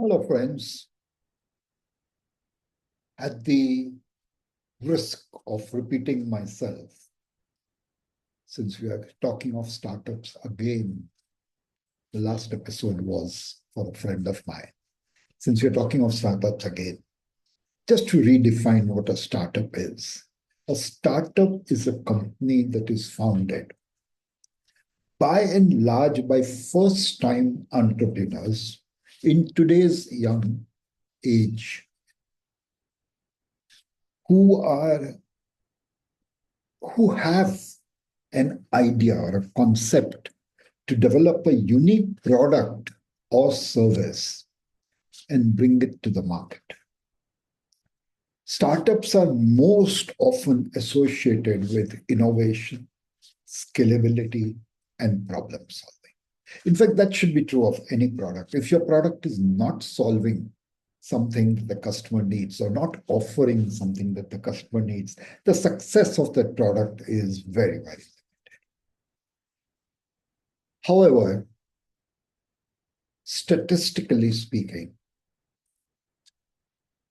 Hello, friends. At the risk of repeating myself, since we are talking of startups again, the last episode was for a friend of mine. Since we're talking of startups again, just to redefine what a startup is. A startup is a company that is founded by and large by first-time entrepreneurs in today's young age who have an idea or a concept to develop a unique product or service and bring it to the market. Startups are most often associated with innovation, scalability, and problem solving. In fact, that should be true of any product. If your product is not solving something the customer needs or not offering something that the customer needs, the success of that product is very, very limited. However, statistically speaking,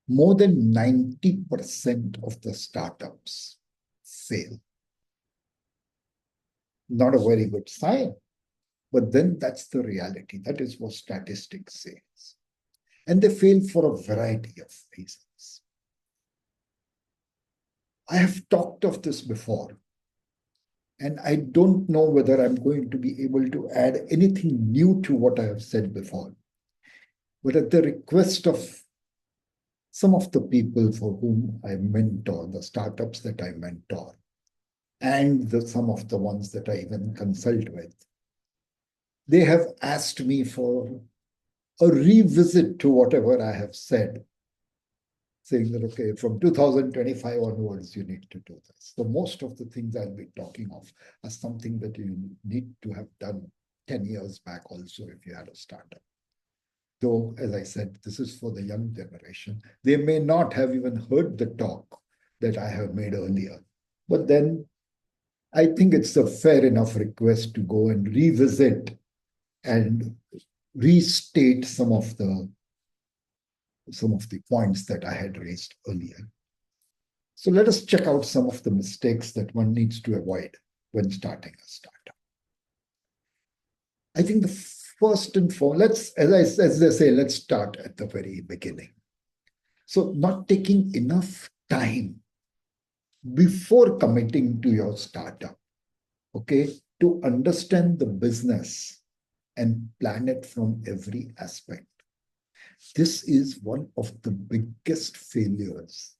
more than 90% of the startups fail. Not a very good sign, but then that's the reality. That is what statistics says. And they fail for a variety of reasons. I have talked of this before, and I don't know whether I'm going to be able to add anything new to what I have said before. But at the request of some of the people for whom I mentor, the startups that I mentor, and some of the ones that I even consult with, they have asked me for a revisit to whatever I have said, saying that, okay, from 2025 onwards, you need to do this. So most of the things I'll be talking of are something that you need to have done 10 years back also if you had a startup. Though, as I said, this is for the young generation. They may not have even heard the talk that I have made earlier. But then I think it's a fair enough request to go and revisit and restate some of the points that I had raised earlier. So let us check out some of the mistakes that one needs to avoid when starting a startup. I think the first and foremost, as they say, let's start at the very beginning. So not taking enough time before committing to your startup, okay, to understand the business and plan it from every aspect. This is one of the biggest failures.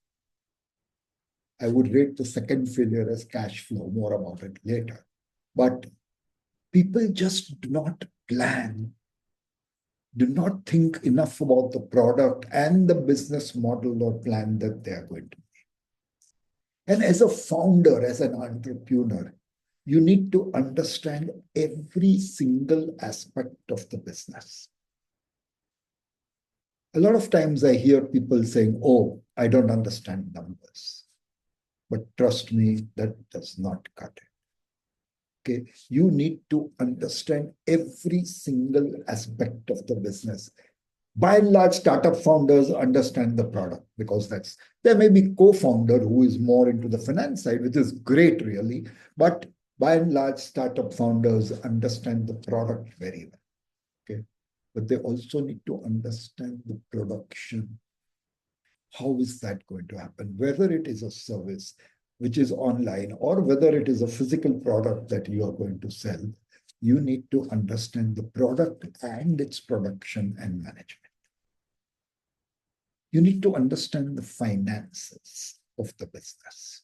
I would rate the second failure as cash flow, more about it later. But people just do not plan, do not think enough about the product and the business model or plan that they are going to make. And as a founder, as an entrepreneur, you need to understand every single aspect of the business. A lot of times I hear people saying, oh, I don't understand numbers. But trust me, that does not cut it. Okay, you need to understand every single aspect of the business. By and large, startup founders understand the product because there may be co-founder who is more into the finance side, which is great, really. But by and large, startup founders understand the product very well. Okay, but they also need to understand the production. How is that going to happen? Whether it is a service which is online or whether it is a physical product that you are going to sell, you need to understand the product and its production and management. You need to understand the finances of the business.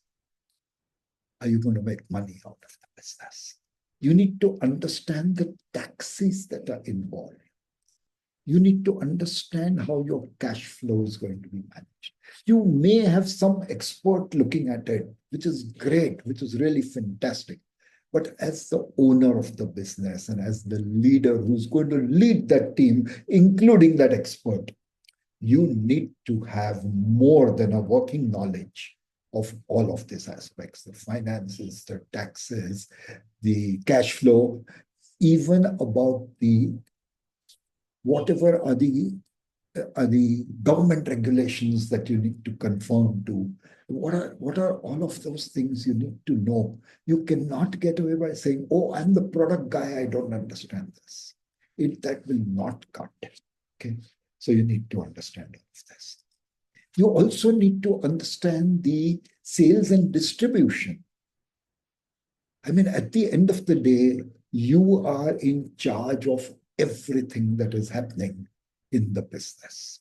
Are you going to make money out of the business? You need to understand the taxes that are involved. You need to understand how your cash flow is going to be managed. You may have some expert looking at it, which is great, which is really fantastic. But as the owner of the business and as the leader who's going to lead that team, including that expert, you need to have more than a working knowledge of all of these aspects, the finances, the taxes, the cash flow, even about the whatever are the the government regulations that you need to conform to? What are all of those things you need to know? You cannot get away by saying, oh, I'm the product guy, I don't understand this. That will not cut. Okay. So you need to understand all of this. You also need to understand the sales and distribution. I mean, at the end of the day, you are in charge of everything that is happening in the business.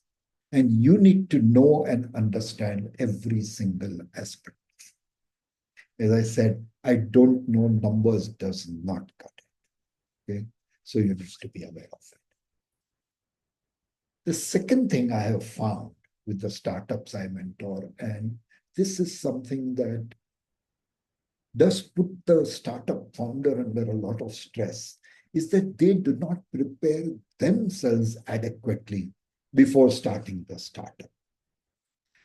And you need to know and understand every single aspect. As I said, I don't know numbers does not cut it. Okay? So you need to be aware of it. The second thing I have found with the startups I mentor, and this is something that does put the startup founder under a lot of stress, is that they do not prepare themselves adequately before starting the startup.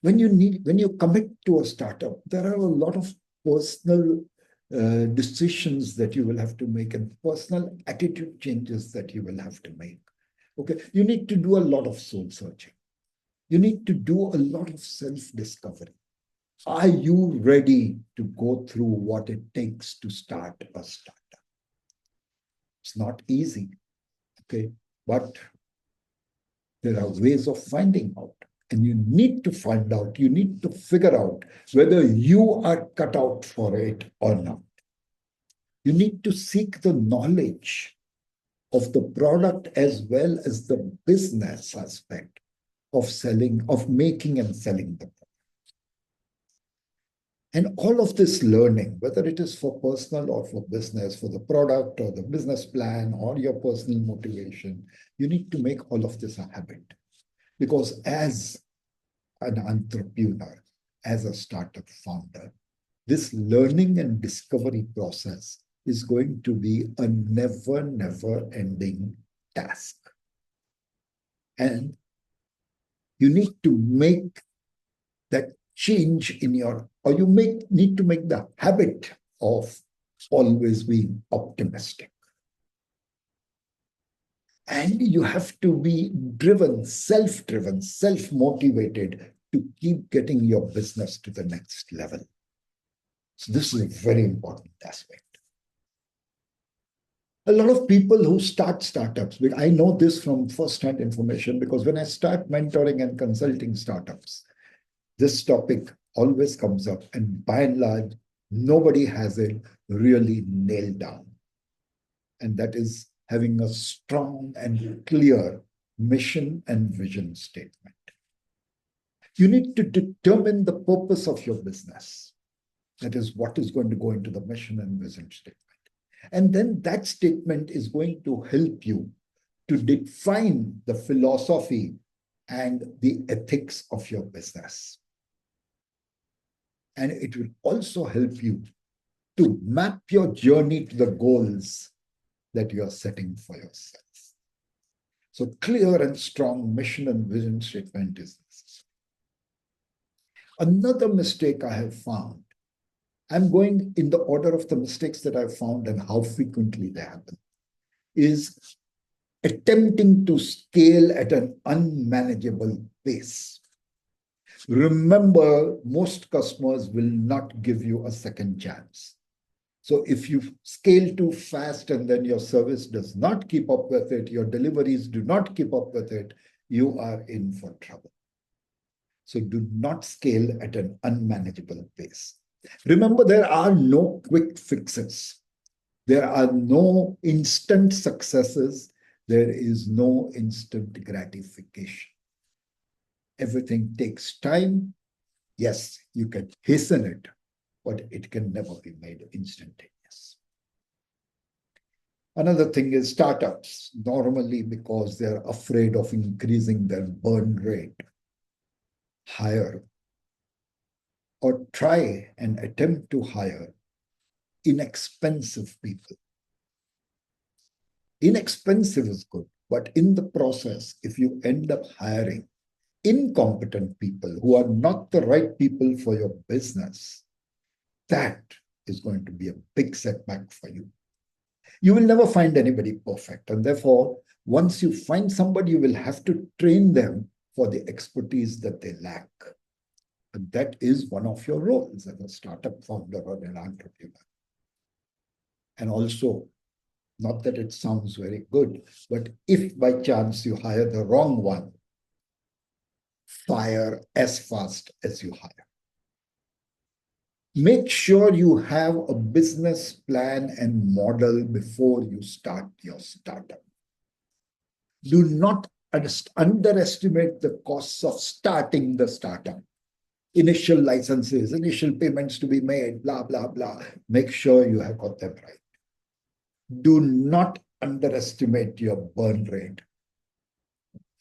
When you commit to a startup, there are a lot of personal decisions that you will have to make and personal attitude changes that you will have to make. Okay, you need to do a lot of soul searching. You need to do a lot of self-discovery. Are you ready to go through what it takes to start a startup? It's not easy, okay? But there are ways of finding out. And you need to find out, you need to figure out whether you are cut out for it or not. You need to seek the knowledge of the product as well as the business aspect of selling, of making and selling the product. And all of this learning, whether it is for personal or for business, for the product or the business plan or your personal motivation, you need to make all of this a habit. Because as an entrepreneur, as a startup founder, this learning and discovery process is going to be a never ending task. And you need to make that change in your, or you need to make the habit of always being optimistic. And you have to be driven, self-motivated to keep getting your business to the next level. So this is a very important aspect. A lot of people who start startups, I know this from first-hand information because when I start mentoring and consulting startups, this topic always comes up, and by and large, nobody has it really nailed down. And that is having a strong and clear mission and vision statement. You need to determine the purpose of your business. That is what is going to go into the mission and vision statement. And then that statement is going to help you to define the philosophy and the ethics of your business. And it will also help you to map your journey to the goals that you are setting for yourself. So clear and strong mission and vision statement is necessary. Another mistake I have found, I'm going in the order of the mistakes that I've found and how frequently they happen, is attempting to scale at an unmanageable pace. Remember, most customers will not give you a second chance. So if you scale too fast and then your service does not keep up with it, your deliveries do not keep up with it, you are in for trouble. So do not scale at an unmanageable pace. Remember, there are no quick fixes. There are no instant successes. There is no instant gratification. Everything takes time. Yes, you can hasten it, but it can never be made instantaneous. Another thing is startups, normally because they're afraid of increasing their burn rate, hire or try and attempt to hire inexpensive people. Inexpensive is good, but in the process, if you end up hiring incompetent people who are not the right people for your business, that is going to be a big setback for you. You will never find anybody perfect. And therefore, once you find somebody, you will have to train them for the expertise that they lack. And that is one of your roles as a startup founder or an entrepreneur. And also, not that it sounds very good, but if by chance you hire the wrong one, fire as fast as you hire. Make sure you have a business plan and model before you start your startup. Do not underestimate the costs of starting the startup. Initial licenses, initial payments to be made, blah, blah, blah. Make sure you have got them right. Do not underestimate your burn rate.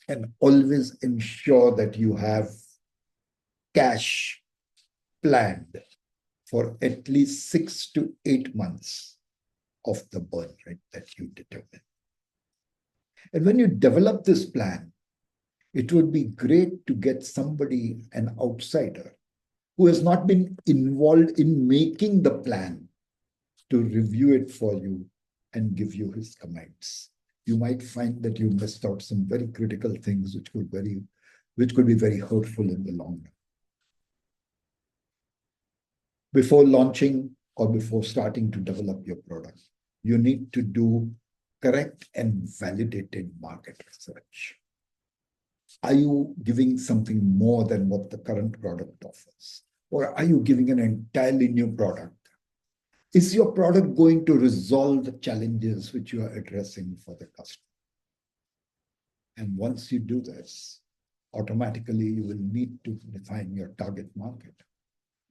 And always ensure that you have cash planned for at least 6 to 8 months of the burn rate that you determine. And when you develop this plan, it would be great to get somebody, an outsider, who has not been involved in making the plan, to review it for you and give you his comments. You might find that you missed out some very critical things which could be very hurtful in the long run. Before launching or before starting to develop your product, you need to do correct and validated market research. Are you giving something more than what the current product offers? Or are you giving an entirely new product? Is your product going to resolve the challenges which you are addressing for the customer? And once you do this, automatically you will need to define your target market.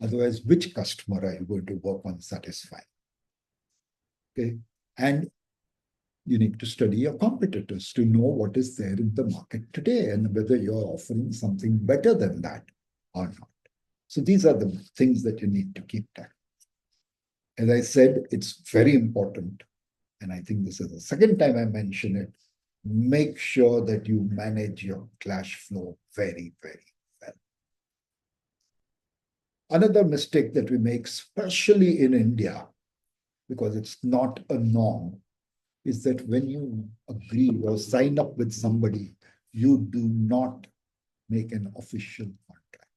Otherwise, which customer are you going to work on satisfying? Okay. And you need to study your competitors to know what is there in the market today and whether you're offering something better than that or not. So these are the things that you need to keep track. As I said, it's very important, and I think this is the second time I mention it, make sure that you manage your cash flow very, very well. Another mistake that we make, especially in India, because it's not a norm, is that when you agree or sign up with somebody, you do not make an official contract.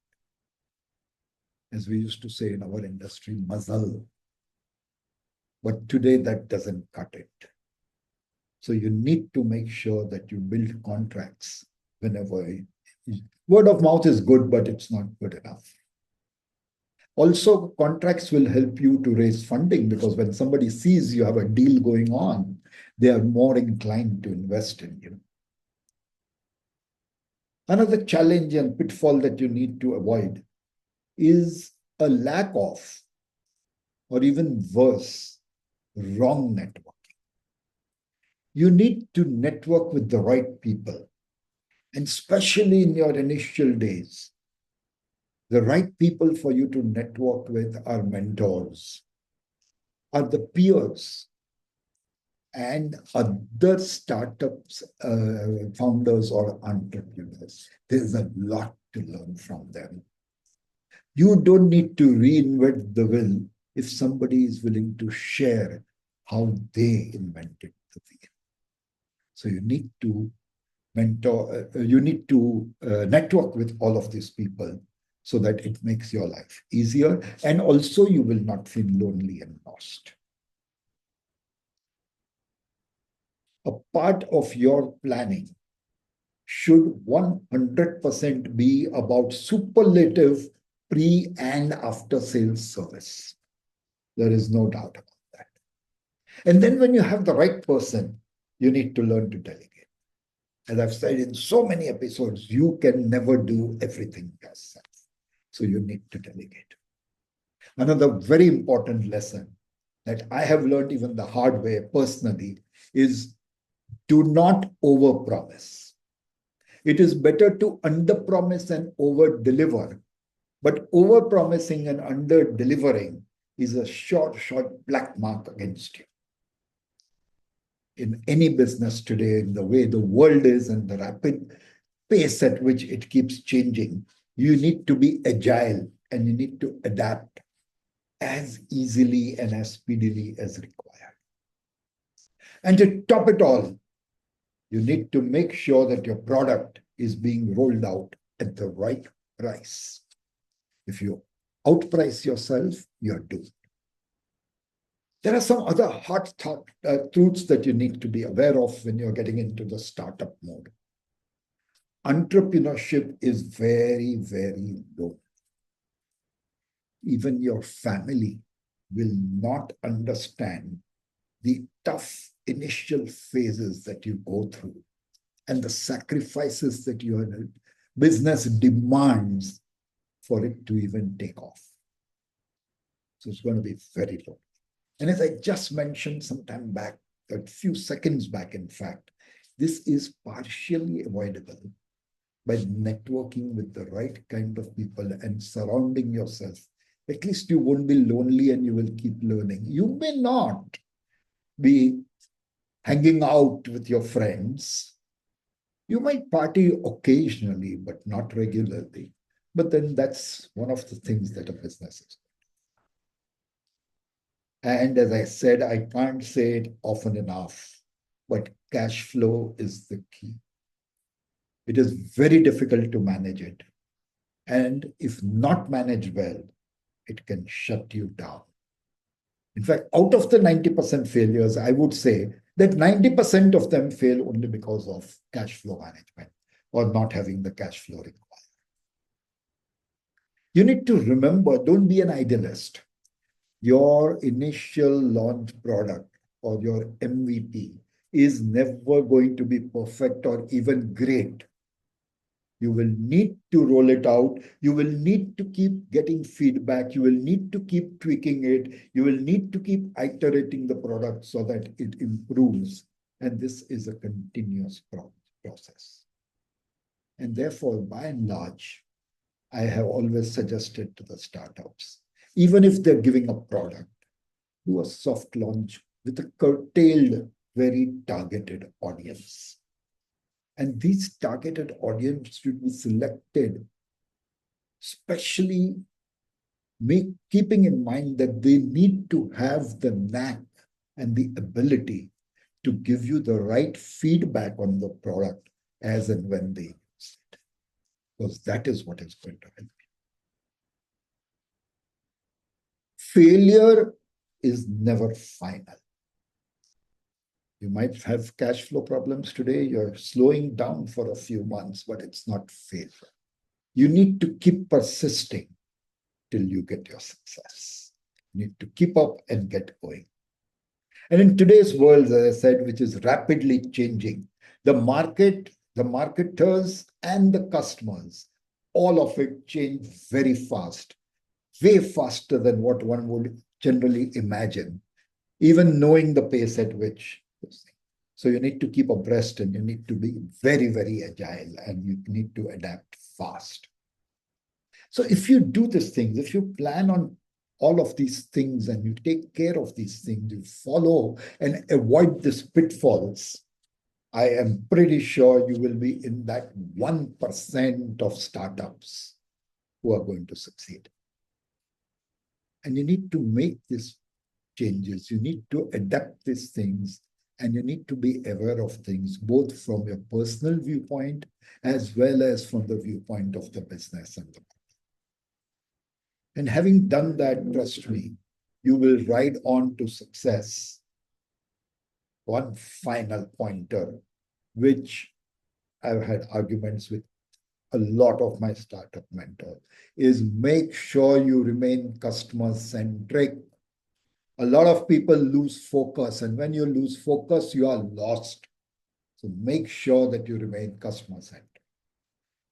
As we used to say in our industry, mazal. But today that doesn't cut it. So you need to make sure that you build contracts whenever. Word of mouth is good, but it's not good enough. Also, contracts will help you to raise funding, because when somebody sees you have a deal going on, they are more inclined to invest in you. Another challenge and pitfall that you need to avoid is a lack of, or even worse, wrong networking. You need to network with the right people, and especially in your initial days, the right people for you to network with are mentors, are the peers, and other startups, founders or entrepreneurs. There's a lot to learn from them. You don't need to reinvent the wheel if somebody is willing to share how they invented the wheel. So you need to network with all of these people so that it makes your life easier, and also you will not feel lonely and lost. A part of your planning should 100% be about superlative pre and after sales service. There is no doubt about that. And then when you have the right person, you need to learn to delegate. As I've said in so many episodes, you can never do everything yourself. So you need to delegate. Another very important lesson that I have learned even the hard way personally is do not overpromise. It is better to underpromise and over-deliver, but overpromising and under-delivering is a short black mark against you. In any business today, in the way the world is and the rapid pace at which it keeps changing, you need to be agile and you need to adapt as easily and as speedily as required. And to top it all, you need to make sure that your product is being rolled out at the right price. If you outprice yourself, you're doomed. There are some other hard truths that you need to be aware of when you're getting into the startup mode. Entrepreneurship is very, very low. Even your family will not understand the tough initial phases that you go through and the sacrifices that your business demands for it to even take off. So it's going to be very low. And as I just mentioned some time back, a few seconds back, in fact, this is partially avoidable by networking with the right kind of people and surrounding yourself. At least you won't be lonely and you will keep learning. You may not be hanging out with your friends. You might party occasionally, but not regularly. But then that's one of the things that a business is. And as I said, I can't say it often enough, but cash flow is the key. It is very difficult to manage it. And if not managed well, it can shut you down. In fact, out of the 90% failures, I would say that 90% of them fail only because of cash flow management or not having the cash flow required. You need to remember, don't be an idealist. Your initial launch product or your MVP is never going to be perfect or even great. You will need to roll it out. You will need to keep getting feedback. You will need to keep tweaking it. You will need to keep iterating the product so that it improves. And this is a continuous process. And therefore, by and large, I have always suggested to the startups, even if they're giving a product, do a soft launch with a curtailed, very targeted audience. And these targeted audience should be selected, especially keeping in mind that they need to have the knack and the ability to give you the right feedback on the product as and when they use it. Because that is what is going to help you. Failure is never final. You might have cash flow problems today. You're slowing down for a few months, but it's not failure. You need to keep persisting till you get your success. You need to keep up and get going. And in today's world, as I said, which is rapidly changing, the market, the marketers, and the customers, all of it change very fast, way faster than what one would generally imagine, even knowing the pace at which. So you need to keep abreast and you need to be very, very agile and you need to adapt fast. So if you do these things, if you plan on all of these things and you take care of these things, you follow and avoid these pitfalls, I am pretty sure you will be in that 1% of startups who are going to succeed. And you need to make these changes. You need to adapt these things. And you need to be aware of things, both from your personal viewpoint, as well as from the viewpoint of the business and the market. And having done that, trust me, you will ride on to success. One final pointer, which I've had arguments with a lot of my startup mentors, is make sure you remain customer-centric. A lot of people lose focus, and when you lose focus, you are lost. So make sure that you remain customer-centric.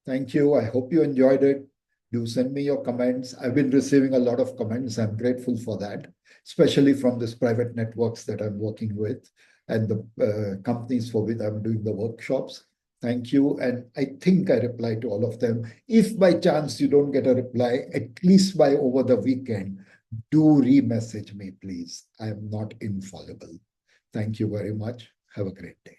Thank you. I hope you enjoyed it. Do send me your comments. I've been receiving a lot of comments. I'm grateful for that, especially from these private networks that I'm working with and the companies for which I'm doing the workshops. Thank you. And I think I reply to all of them. If by chance you don't get a reply, at least by over the weekend, do re-message me, please. I am not infallible. Thank you very much. Have a great day.